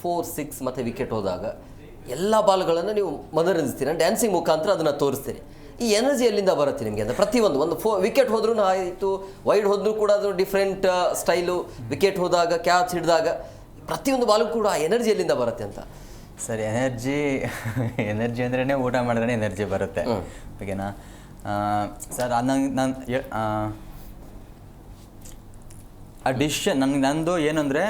4-6 ಮತ್ತು ವಿಕೆಟ್ ಹೋದಾಗ ಎಲ್ಲ ಬಾಲ್ಗಳನ್ನು ನೀವು ಮನರಂಜಿಸ್ತೀರ, ಡ್ಯಾನ್ಸಿಂಗ್ ಮುಖಾಂತರ ಅದನ್ನು ತೋರಿಸ್ತೀರಿ. ಈ ಎನರ್ಜಿ ಎಲ್ಲಿಂದ ಬರುತ್ತೆ ನಿಮಗೆ? ಅಂದರೆ ಪ್ರತಿಯೊಂದು ವಿಕೆಟ್ ಹೋದ್ರೂ ಆಯಿತು, ವೈಡ್ ಹೋದ್ರೂ ಕೂಡ ಅದು ಡಿಫ್ರೆಂಟ್ ಸ್ಟೈಲು, ವಿಕೆಟ್ ಹೋದಾಗ ಕ್ಯಾಚ್ ಹಿಡಿದಾಗ ಪ್ರತಿಯೊಂದು ಬಾಲು ಕೂಡ ಆ ಎನರ್ಜಿ ಎಲ್ಲಿಂದ ಬರುತ್ತೆ ಅಂತ? ಸರ್, ಎನರ್ಜಿ ಅಂದ್ರೇ ಊಟ ಮಾಡಿದ್ರೆ ಎನರ್ಜಿ ಬರುತ್ತೆ, ಓಕೆನಾ ಸರ್? ನಾನು ಆ ಡಿಸಿಷನ್ ನಂದು ಏನಂದರೆ,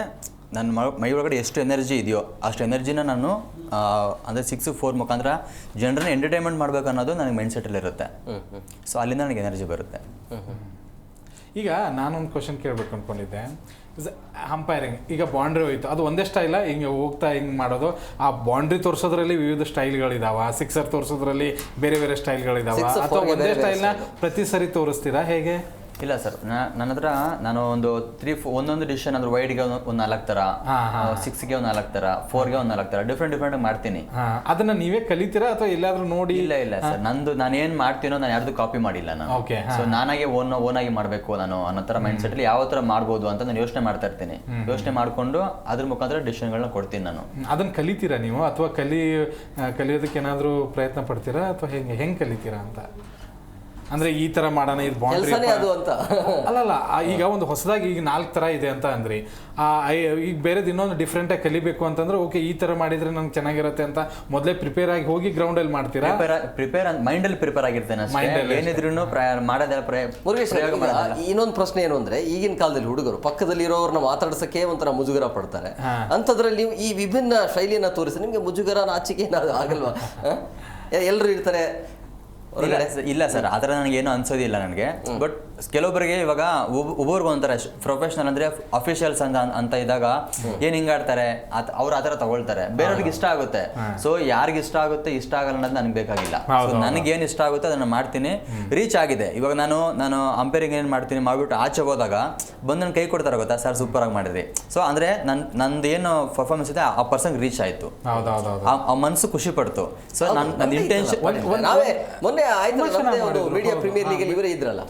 ನನ್ನ ಮೈ ಒಳಗಡೆ ಎಷ್ಟು ಎನರ್ಜಿ ಇದೆಯೋ ಅಷ್ಟು ಎನರ್ಜಿನ ನಾನು ಅಂದರೆ 6-4 ಮುಖಾಂತರ ಜನರನ್ನ ಎಂಟರ್ಟೈನ್ಮೆಂಟ್ ಮಾಡಬೇಕು ಅನ್ನೋದು ನನಗೆ ಮೈಂಡ್ ಸೆಟ್ಟಲ್ಲಿ ಇರುತ್ತೆ. ಸೊ ಅಲ್ಲಿಂದ ನನಗೆ ಎನರ್ಜಿ ಬರುತ್ತೆ. ಈಗ ನಾನೊಂದು ಕ್ವಶನ್ ಕೇಳಬೇಕು ಅಂದ್ಕೊಂಡಿದ್ದೆ. ಅಂಪೈರಿಂಗ್ ಈಗ ಬಾಂಡ್ರಿ ಹೋಯ್ತು, ಅದು ಒಂದೇ ಸ್ಟೈಲ ಹಿಂಗೆ ಹೋಗ್ತಾ ಹಿಂಗೆ ಮಾಡೋದು? ಆ ಬಾಂಡ್ರಿ ತೋರಿಸೋದ್ರಲ್ಲಿ ವಿವಿಧ ಸ್ಟೈಲ್ಗಳಿದಾವ, ಸಿಕ್ಸರ್ ತೋರಿಸೋದ್ರಲ್ಲಿ ಬೇರೆ ಬೇರೆ ಸ್ಟೈಲ್ಗಳಿದಾವ, ಅಥವಾ ಒಂದೇ ಸ್ಟೈಲ್ನ ಪ್ರತಿ ಸರಿ ತೋರಿಸ್ತೀರಾ ಹೇಗೆ? ಇಲ್ಲ ಸರ್, ನನ್ನ ಹತ್ರ ನಾನು ಒಂದೊಂದು ಡಿಸಿಷನ್ ಅಂದ್ರೆ ವೈಡ್ಗೆ ಒಂದು 4 ಥರ, 6ಗೆ ಒಂದು 4 ಥರ, 4ಗೆ ಒಂದು 4 ಥರ ಡಿಫ್ರೆಂಟ್ ಮಾಡ್ತೀನಿ. ಅದನ್ನ ನೀವೇ ಕಲಿತೀರಾ ಅಥವಾ ಎಲ್ಲಾದ್ರೂ ನೋಡಿ? ಇಲ್ಲ ಸರ್, ನಾನು ಏನ್ ಮಾಡ್ತೀನೋ ನಾನು ಯಾರ್ದು ಕಾಪಿ ಮಾಡಿಲ್ಲ ನಾನು. ಸೊ ನಾನಾಗೆ ಓನ್ ಆಗಿ ಮಾಡಬೇಕು ನಾನು ಅನ್ನೋ ಥರ ಮೈಂಡ್ ಸೆಟ್ ಅಲ್ಲಿ ಯಾವ ಥರ ಮಾಡ್ಬೋದು ಅಂತ ನಾನು ಯೋಚನೆ ಮಾಡ್ತಾ ಇರ್ತೀನಿ. ಯೋಚನೆ ಮಾಡ್ಕೊಂಡು ಅದ್ರ ಮುಖಾಂತರ ಡಿಸಿಷನ್ಗಳನ್ನ ಕೊಡ್ತೀನಿ ನಾನು. ಅದನ್ನ ಕಲಿತೀರಾ ನೀವು ಅಥವಾ ಕಲಿಯೋದಕ್ಕೆ ಏನಾದರೂ ಪ್ರಯತ್ನ ಪಡ್ತೀರಾ ಅಥವಾ ಹೆಂಗೆ ಕಲಿತೀರಾ ಅಂತ? ಅಂದ್ರೆ ಈ ತರ ಮಾಡೋಣ, ಇದು ಬಾಂಡ್ರಿ ಅಂತ ಅಲ್ಲಲ್ಲ. ಈಗ ಒಂದು ಹೊಸದಾಗಿ ಈಗ 4 ಥರ ಇದೆ ಅಂತ ಅಂದ್ರಿ, ಈಗ ಬೇರೆದು ಇನ್ನೊಂದು ಡಿಫ್ರೆಂಟಾಗಿ ಕಲಿಬೇಕು ಅಂತಂದ್ರೆ ಓಕೆ ಈ ತರ ಮಾಡಿದ್ರೆ ನಂಗೆ ಚೆನ್ನಾಗಿರುತ್ತೆ ಅಂತ ಮೊದಲೇ ಪ್ರಿಪೇರ್ ಆಗಿ ಹೋಗಿ ಗ್ರೌಂಡಲ್ಲಿ ಮಾಡ್ತೀರಾ? ಮೈಂಡಲ್ಲಿ ಪ್ರಿಪೇರ್ ಆಗಿರ್ತೇನೆ, ಏನಿದ್ರು ಮಾಡೋದೇ. ಇನ್ನೊಂದು ಪ್ರಶ್ನೆ ಏನು ಅಂದ್ರೆ, ಈಗಿನ ಕಾಲದಲ್ಲಿ ಹುಡುಗರು ಪಕ್ಕದಲ್ಲಿ ಇರೋರನ್ನ ಮಾತಾಡ್ಸಕ್ಕೆ ಒಂಥರ ಮುಜುಗರ ಪಡ್ತಾರೆ. ಅಂಥದ್ರಲ್ಲಿ ನೀವು ಈ ವಿಭಿನ್ನ ಶೈಲಿಯನ್ನ ತೋರಿಸಿ ನಿಮ್ಗೆ ಮುಜುಗರ, ನಾಚಿಕೆ ಏನಾದ್ರು ಆಗಲ್ವಾ? ಎಲ್ಲರೂ ಇರ್ತಾರೆ. ಇಲ್ಲ ಸರ್, ಆ ಥರ ನನಗೇನು ಅನ್ಸೋದಿಲ್ಲ ನನಗೆ. ಬಟ್ ಕೆಲವೊಬ್ಬರಿಗೆ ಇವಾಗ ಒಬ್ಬರಿಗೆ ಒಂಥರ ಪ್ರೊಫೆಷನಲ್ ಅಂದರೆ ಅಫಿಷಿಯಲ್ಸ್ ಅಂತ ಇದ್ದಾಗ ಏನು ಹಿಂಗಾಡ್ತಾರೆ, ಅವ್ರು ಆ ಥರ ತಗೊಳ್ತಾರೆ, ಬೇರೆಯವ್ರಿಗೆ ಇಷ್ಟ ಆಗುತ್ತೆ. ಸೊ ಯಾರಿಗೆ ಇಷ್ಟ ಆಗುತ್ತೆ ಇಷ್ಟ ಆಗಲ್ಲ ಅನ್ನೋದು ನನಗೆ ಬೇಕಾಗಿಲ್ಲ. ಸೊ ನನಗೇನು ಇಷ್ಟ ಆಗುತ್ತೆ ಅದನ್ನು ಮಾಡ್ತೀನಿ. ರೀಚ್ ಆಗಿದೆ. ಇವಾಗ ನಾನು ಅಂಪೈರಿಂಗ್ ಏನು ಮಾಡ್ತೀನಿ ಮಾಡಿಬಿಟ್ಟು ಆಚೆ ಹೋದಾಗ ಬಂದು ನನ್ನ ಕೈ ಕೊಡ್ತಾರೆ, ಗೊತ್ತಾ ಸರ್ ಸೂಪರ್ ಆಗಿ ಮಾಡಿದ್ರಿ. ಸೊ ಅಂದರೆ ನಂದು ಏನು ಪರ್ಫಾರ್ಮೆನ್ಸ್ ಇದೆ ಆ ಪರ್ಸನ್ಗೆ ರೀಚ್ ಆಯಿತು, ಆ ಮನಸ್ಸು ಖುಷಿ ಪಡ್ತು. ಸೊ ನನ್ನ ಇಂಟೆನ್ಷನ್ ಮೊನ್ನೆ ಆಯ್ತು ಮೀಡಿಯಾ ಪ್ರೀಮಿಯರ್ ಲೀಗ್ ಇವರೇ ಇದ್ರಲ್ಲ.